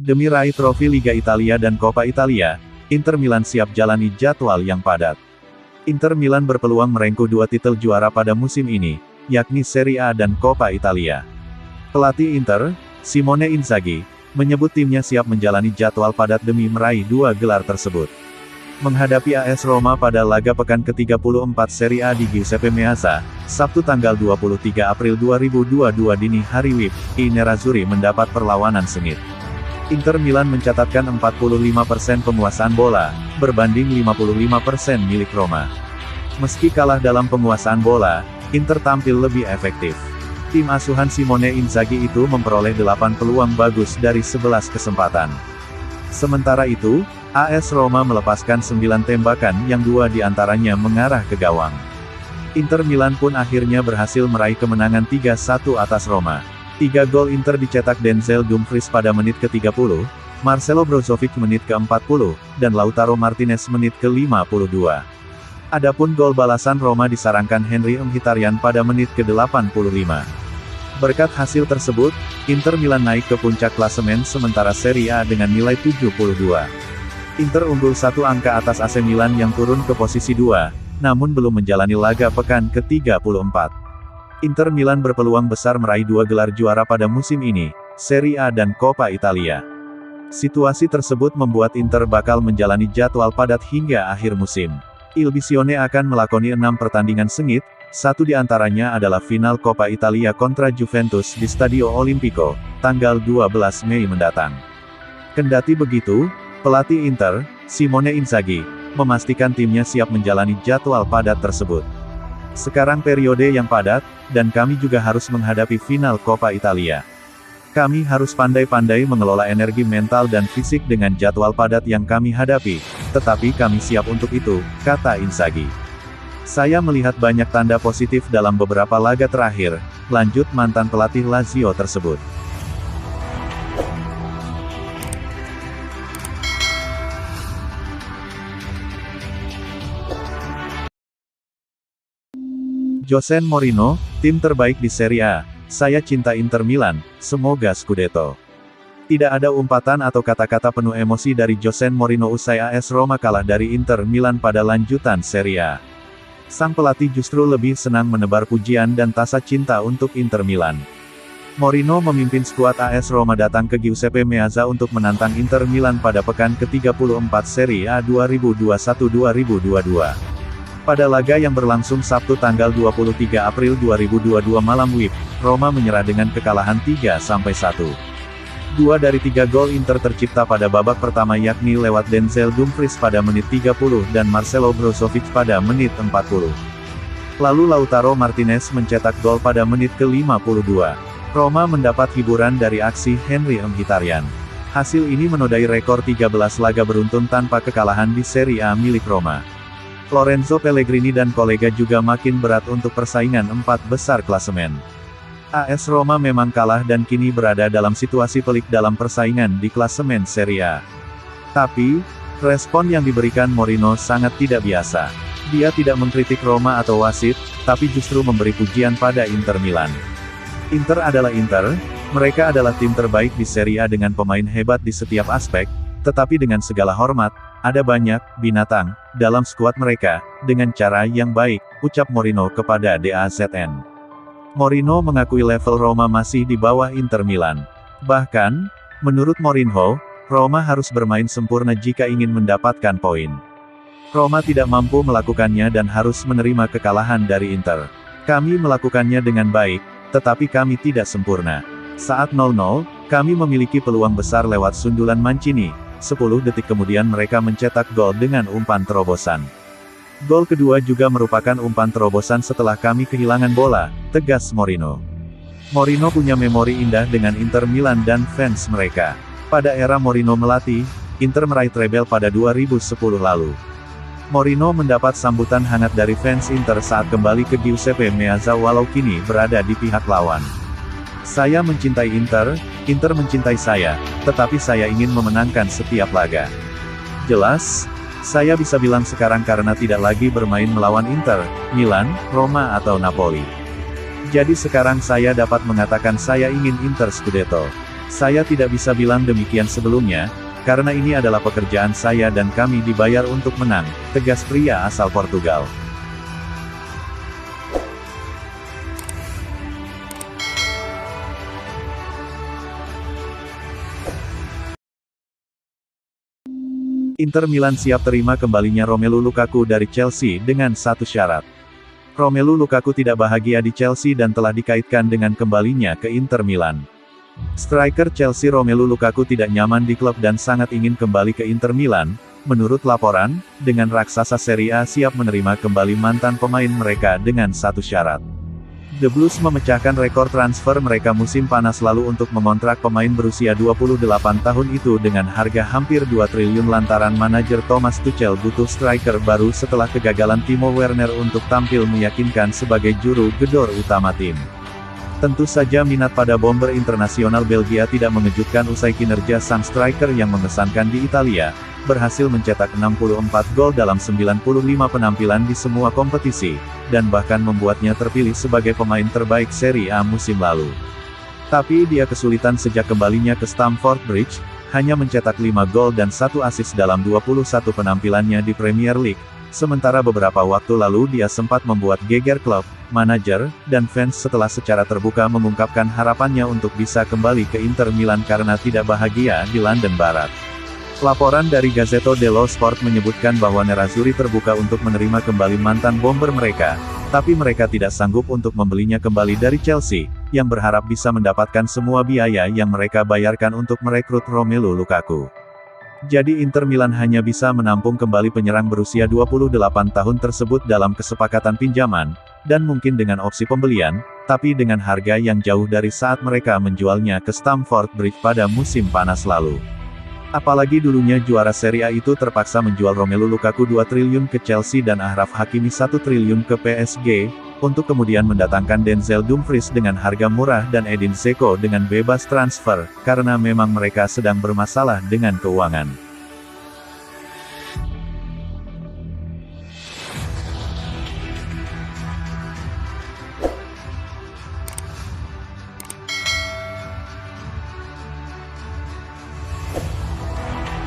Demi raih trofi Liga Italia dan Coppa Italia, Inter Milan siap jalani jadwal yang padat. Inter Milan berpeluang merengkuh 2 titel juara pada musim ini, yakni Serie A dan Coppa Italia. Pelatih Inter, Simone Inzaghi, menyebut timnya siap menjalani jadwal padat demi meraih 2 gelar tersebut. Menghadapi AS Roma pada laga pekan ke-34 Serie A di Giuseppe Meazza, Sabtu tanggal 23 April 2022 dini hari WIB, I Nerazzurri mendapat perlawanan sengit. Inter Milan mencatatkan 45% penguasaan bola, berbanding 55% milik Roma. Meski kalah dalam penguasaan bola, Inter tampil lebih efektif. Tim asuhan Simone Inzaghi itu memperoleh 8 peluang bagus dari 11 kesempatan. Sementara itu, AS Roma melepaskan 9 tembakan yang 2 diantaranya mengarah ke gawang. Inter Milan pun akhirnya berhasil meraih kemenangan 3-1 atas Roma. 3 gol Inter dicetak Denzel Dumfries pada menit ke-30, Marcelo Brozovic menit ke-40, dan Lautaro Martinez menit ke-52. Adapun gol balasan Roma disarankan Henry Mkhitaryan pada menit ke-85. Berkat hasil tersebut, Inter Milan naik ke puncak klasemen sementara Serie A dengan nilai 72. Inter unggul 1 angka atas AC Milan yang turun ke posisi 2, namun belum menjalani laga pekan ke-34. Inter Milan berpeluang besar meraih 2 gelar juara pada musim ini, Serie A dan Coppa Italia. Situasi tersebut membuat Inter bakal menjalani jadwal padat hingga akhir musim. Il Biccione akan melakoni 6 pertandingan sengit, 1 diantaranya adalah final Coppa Italia kontra Juventus di Stadio Olimpico, tanggal 12 Mei mendatang. Kendati begitu, pelatih Inter, Simone Inzaghi, memastikan timnya siap menjalani jadwal padat tersebut. Sekarang periode yang padat, dan kami juga harus menghadapi final Coppa Italia. Kami harus pandai-pandai mengelola energi mental dan fisik dengan jadwal padat yang kami hadapi, tetapi kami siap untuk itu, kata Inzaghi. Saya melihat banyak tanda positif dalam beberapa laga terakhir, lanjut mantan pelatih Lazio tersebut. Jose Mourinho, tim terbaik di Serie A. Saya cinta Inter Milan, semoga Scudetto. Tidak ada umpatan atau kata-kata penuh emosi dari Jose Mourinho usai AS Roma kalah dari Inter Milan pada lanjutan Serie A. Sang pelatih justru lebih senang menebar pujian dan tasa cinta untuk Inter Milan. Mourinho memimpin skuad AS Roma datang ke Giuseppe Meazza untuk menantang Inter Milan pada pekan ke-34 Serie A 2021-2022. Pada laga yang berlangsung Sabtu tanggal 23 April 2022 malam WIB, Roma menyerah dengan kekalahan 3-1. 2 dari 3 gol Inter tercipta pada babak pertama yakni lewat Denzel Dumfries pada menit 30 dan Marcelo Brozovic pada menit 40. Lalu Lautaro Martinez mencetak gol pada menit ke-52. Roma mendapat hiburan dari aksi Henry Mkhitaryan. Hasil ini menodai rekor 13 laga beruntun tanpa kekalahan di Serie A milik Roma. Lorenzo Pellegrini dan kolega juga makin berat untuk persaingan 4 besar klasemen. AS Roma memang kalah dan kini berada dalam situasi pelik dalam persaingan di klasemen Serie A. Tapi, respon yang diberikan Mourinho sangat tidak biasa. Dia tidak mengkritik Roma atau wasit, tapi justru memberi pujian pada Inter Milan. Inter adalah Inter, mereka adalah tim terbaik di Serie A dengan pemain hebat di setiap aspek, tetapi dengan segala hormat, ada banyak binatang dalam skuad mereka, dengan cara yang baik, ucap Mourinho kepada DAZN. Mourinho mengakui level Roma masih di bawah Inter Milan. Bahkan, menurut Mourinho, Roma harus bermain sempurna jika ingin mendapatkan poin. Roma tidak mampu melakukannya dan harus menerima kekalahan dari Inter. Kami melakukannya dengan baik, tetapi kami tidak sempurna. Saat 0-0, kami memiliki peluang besar lewat sundulan Mancini. 10 detik kemudian mereka mencetak gol dengan umpan terobosan. Gol kedua juga merupakan umpan terobosan setelah kami kehilangan bola, tegas Mourinho. Mourinho punya memori indah dengan Inter Milan dan fans mereka. Pada era Mourinho melatih, Inter meraih treble pada 2010 lalu. Mourinho mendapat sambutan hangat dari fans Inter saat kembali ke Giuseppe Meazza walau kini berada di pihak lawan. Saya mencintai Inter, Inter mencintai saya, tetapi saya ingin memenangkan setiap laga. Jelas, saya bisa bilang sekarang karena tidak lagi bermain melawan Inter, Milan, Roma atau Napoli. Jadi sekarang saya dapat mengatakan saya ingin Inter Scudetto. Saya tidak bisa bilang demikian sebelumnya, karena ini adalah pekerjaan saya dan kami dibayar untuk menang, tegas pria asal Portugal. Inter Milan siap terima kembalinya Romelu Lukaku dari Chelsea dengan satu syarat. Romelu Lukaku tidak bahagia di Chelsea dan telah dikaitkan dengan kembalinya ke Inter Milan. Striker Chelsea Romelu Lukaku tidak nyaman di klub dan sangat ingin kembali ke Inter Milan. Menurut laporan, dengan raksasa Serie A siap menerima kembali mantan pemain mereka dengan satu syarat. The Blues memecahkan rekor transfer mereka musim panas lalu untuk mengontrak pemain berusia 28 tahun itu dengan harga hampir 2 triliun lantaran manajer Thomas Tuchel butuh striker baru setelah kegagalan Timo Werner untuk tampil meyakinkan sebagai juru gedor utama tim. Tentu saja minat pada bomber internasional Belgia tidak mengejutkan usai kinerja sang striker yang mengesankan di Italia, berhasil mencetak 64 gol dalam 95 penampilan di semua kompetisi, dan bahkan membuatnya terpilih sebagai pemain terbaik Serie A musim lalu. Tapi dia kesulitan sejak kembalinya ke Stamford Bridge, hanya mencetak 5 gol dan 1 assist dalam 21 penampilannya di Premier League, sementara beberapa waktu lalu dia sempat membuat geger klub, manajer, dan fans setelah secara terbuka mengungkapkan harapannya untuk bisa kembali ke Inter Milan karena tidak bahagia di London Barat. Laporan dari Gazzetta dello Sport menyebutkan bahwa Nerazzurri terbuka untuk menerima kembali mantan bomber mereka, tapi mereka tidak sanggup untuk membelinya kembali dari Chelsea, yang berharap bisa mendapatkan semua biaya yang mereka bayarkan untuk merekrut Romelu Lukaku. Jadi Inter Milan hanya bisa menampung kembali penyerang berusia 28 tahun tersebut dalam kesepakatan pinjaman, dan mungkin dengan opsi pembelian, tapi dengan harga yang jauh dari saat mereka menjualnya ke Stamford Bridge pada musim panas lalu. Apalagi dulunya juara Serie A itu terpaksa menjual Romelu Lukaku 2 triliun ke Chelsea dan Achraf Hakimi 1 triliun ke PSG, untuk kemudian mendatangkan Denzel Dumfries dengan harga murah dan Edin Dzeko dengan bebas transfer, karena memang mereka sedang bermasalah dengan keuangan.